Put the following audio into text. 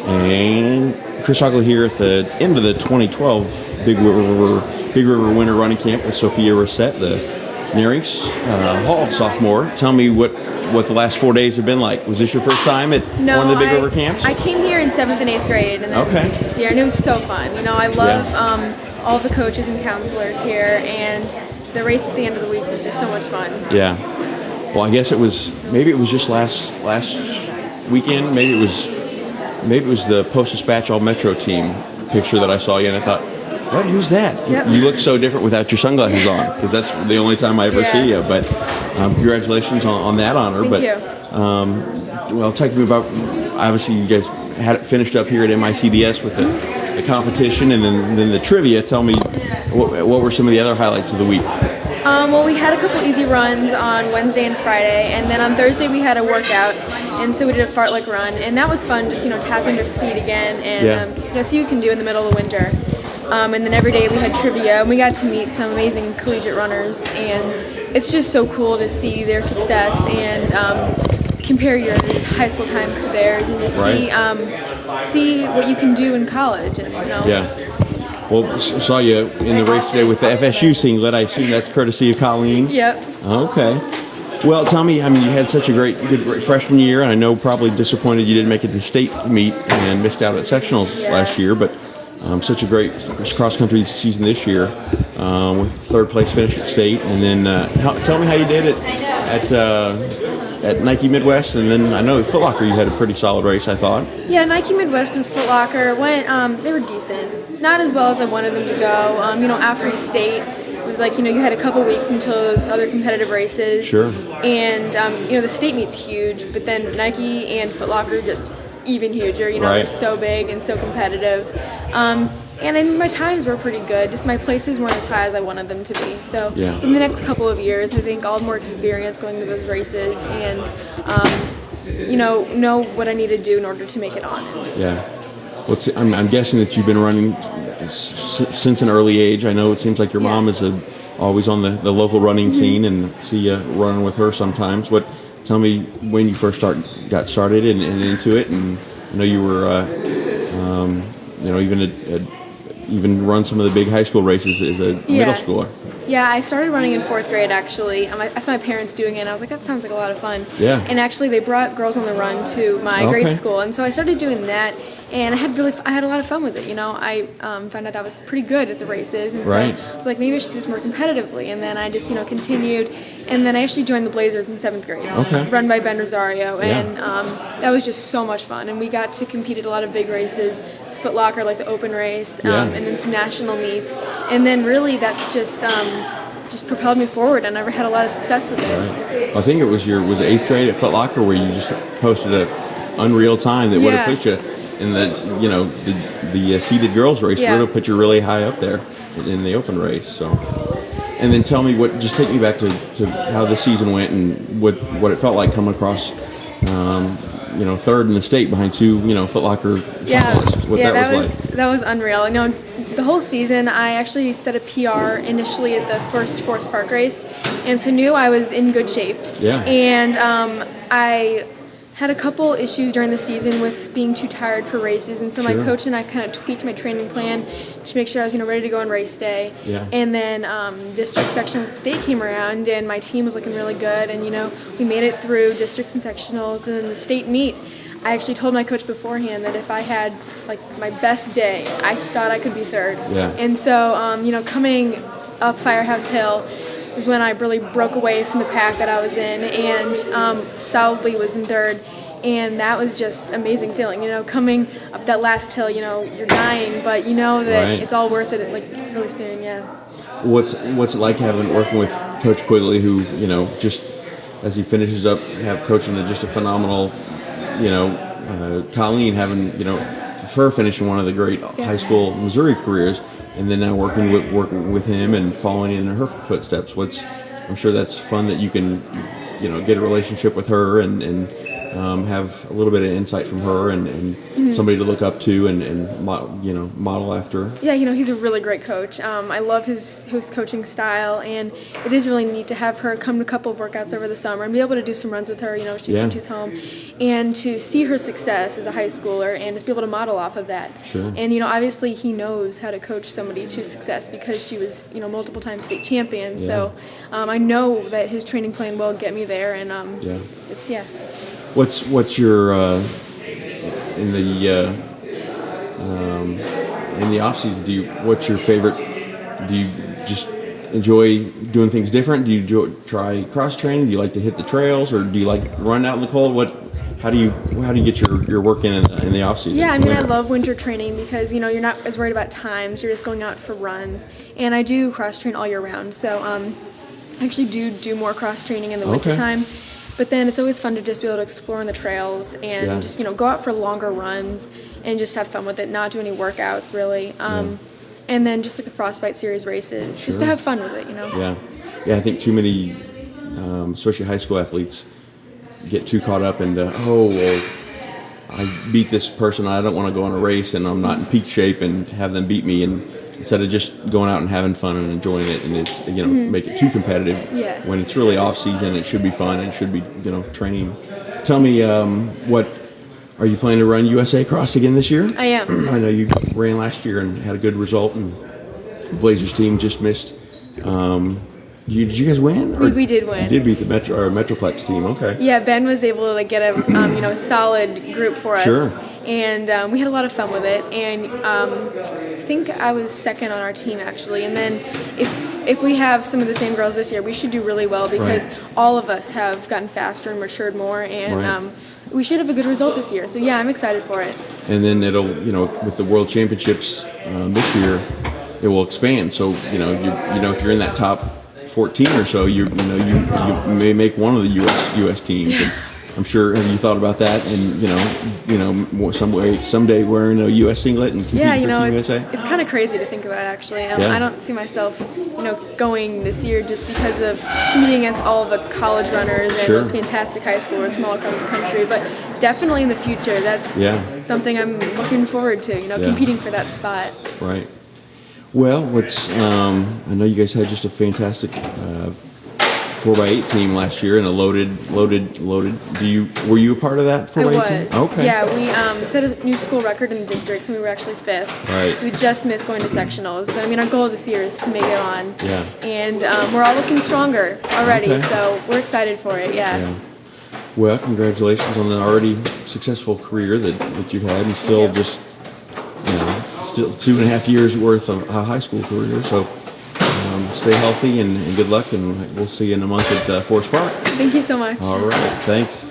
And Chris Hockley here at the end of the 2012 Big River Winter Running Camp with Sophia Racette, the Nerinx Hall sophomore. Tell me what the last 4 days have been like. Was this your first time at one of the Big River camps? I came here in 7th and 8th grade, and then this year, and it was so fun. You know, I love all the coaches and counselors here, and the race at the end of the week was just so much fun. Yeah. Well, I guess it was just last weekend. Maybe it was the Post-Dispatch All Metro team picture that I saw you, and I thought, what? Who's that? Yep. You look so different without your sunglasses on, because that's the only time I ever see you. But congratulations on that honor. Thank you. Well, talk to me about, obviously you guys had it finished up here at MICDS with the competition and then the trivia. Tell me, what were some of the other highlights of the week? Well, we had a couple easy runs on Wednesday and Friday, and then on Thursday we had a workout, and so we did a fartlek run, and that was fun, just tapping your speed again and see what you can do in the middle of the winter. And then every day we had trivia, and we got to meet some amazing collegiate runners, and it's just so cool to see their success and compare your high school times to theirs, and just see what you can do in college. And Well, saw you in the race today with the FSU singlet. I assume that's courtesy of Colleen. Yep. Okay. Well, tell me, you had such a great freshman year, and I know probably disappointed you didn't make it to state meet and missed out at sectionals last year, but such a great cross-country season this year with third place finish at state. And then tell me how you did it at Nike Midwest, and then I know at Foot Locker you had a pretty solid race, I thought. Yeah, Nike Midwest and Foot Locker went, they were decent. Not as well as I wanted them to go. After state, it was like, you had a couple weeks until those other competitive races. Sure. And, the state meet's huge, but then Nike and Foot Locker just even huger. They're so big and so competitive. And my times were pretty good. Just my places weren't as high as I wanted them to be. So in the next couple of years, I think I'll have more experience going to those races and, know what I need to do in order to make it on. Yeah. Well, I'm guessing that you've been running since an early age. I know it seems like your mom is always on the local running scene, and see you running with her sometimes. Tell me when you first got started and into it, and I know you were, even run some of the big high school races as a middle schooler. Yeah, I started running in 4th grade, actually. I saw my parents doing it, and I was like, that sounds like a lot of fun. Yeah. And actually, they brought Girls on the Run to my grade school, and so I started doing that, and I had a lot of fun with it. I found out I was pretty good at the races, and so I was like, maybe I should do this more competitively. And then I just, continued, and then I actually joined the Blazers in 7th grade, run by Ben Rosario, and that was just so much fun. And we got to compete at a lot of big races. Foot Locker, like the open race, and then some national meets, and then really that's just propelled me forward. I never had a lot of success with it. Right. I think it was 8th grade at Foot Locker where you just posted an unreal time that would have put you in the seeded girls race. Would have put you really high up there in the open race. So, and then tell me just take me back to how the season went and what it felt like coming across. Third in the state behind two, Foot Locker finalists. That was unreal. The whole season, I actually set a PR initially at the first Forest Park race, and so knew I was in good shape. Yeah. And I had a couple issues during the season with being too tired for races, and so my coach and I kind of tweaked my training plan to make sure I was ready to go on race day. Yeah. And then district, sectionals, and state came around, and my team was looking really good, and we made it through districts and sectionals, and then the state meet. I actually told my coach beforehand that if I had my best day, I thought I could be third. Yeah. And so coming up Firehouse Hill is when I really broke away from the pack that I was in, and solidly was in third. And that was just amazing feeling, coming up that last hill, you're dying, but that it's all worth it, really soon, What's it like working with Coach Quigley, who, just as he finishes up, coaching just a phenomenal, Colleen having, her finishing one of the great high school Missouri careers, and then now working with him and following in her footsteps. I'm sure that's fun that you can, get a relationship with her and have a little bit of insight from her and somebody to look up to and model after. Yeah, he's a really great coach. I love his coaching style, and it is really neat to have her come to a couple of workouts over the summer and be able to do some runs with her, when she's home, and to see her success as a high schooler and just be able to model off of that. Sure. And, obviously he knows how to coach somebody to success because she was, multiple time state champion. Yeah. So I know that his training plan will get me there, and What's your in the off season? What's your favorite? Do you just enjoy doing things different? Do you try cross training? Do you like to hit the trails, or do you like run out in the cold? How do you get your work in the off season? Yeah, I love winter training because you're not as worried about times. You're just going out for runs, and I do cross train all year round. So I actually do more cross training in the winter time. But then it's always fun to just be able to explore on the trails and just, go out for longer runs and just have fun with it, not do any workouts really. And then just like the Frostbite Series races, just to have fun with it, Yeah, I think too many, especially high school athletes, get too caught up in I beat this person, I don't want to go on a race and I'm not in peak shape and have them beat me, and instead of just going out and having fun and enjoying it, and it's make it too competitive. Yeah. When it's really off season, it should be fun and it should be training. Tell me, what are you planning to run USA Cross again this year? I am. I know you ran last year and had a good result, and the Blazers team just missed. Did you guys win? We did win. You did beat the Metroplex team. Okay. Yeah, Ben was able to get a solid group for us. Sure. And we had a lot of fun with it. And I think I was second on our team actually. And then if we have some of the same girls this year, we should do really well because all of us have gotten faster and matured more, and we should have a good result this year. So yeah, I'm excited for it. And then it'll with the World Championships this year, it will expand. So if you're in that top 14 or so, you may make one of the U.S. teams. And I'm sure. Have you thought about that? And someday wearing a U.S. singlet and competing for Team USA. It's kind of crazy to think about actually. I don't see myself, going this year just because of competing against all of the college runners and those fantastic high schoolers from all across the country. But definitely in the future, that's something I'm looking forward to. Competing for that spot. Right. Well, I know you guys had just a fantastic 4x8 team last year and a loaded. Were you a part of that 4x8 team? I was. Okay. Yeah, we set a new school record in the districts, and we were actually 5th. Right. So we just missed going to sectionals. But our goal this year is to make it on. Yeah. And we're all looking stronger already, so we're excited for it. Yeah. Well, congratulations on the already successful career that you've had, and still just still 2.5 years worth of a high school career. So stay healthy and good luck, and we'll see you in a month at Forest Park. Thank you so much. All right. Thanks.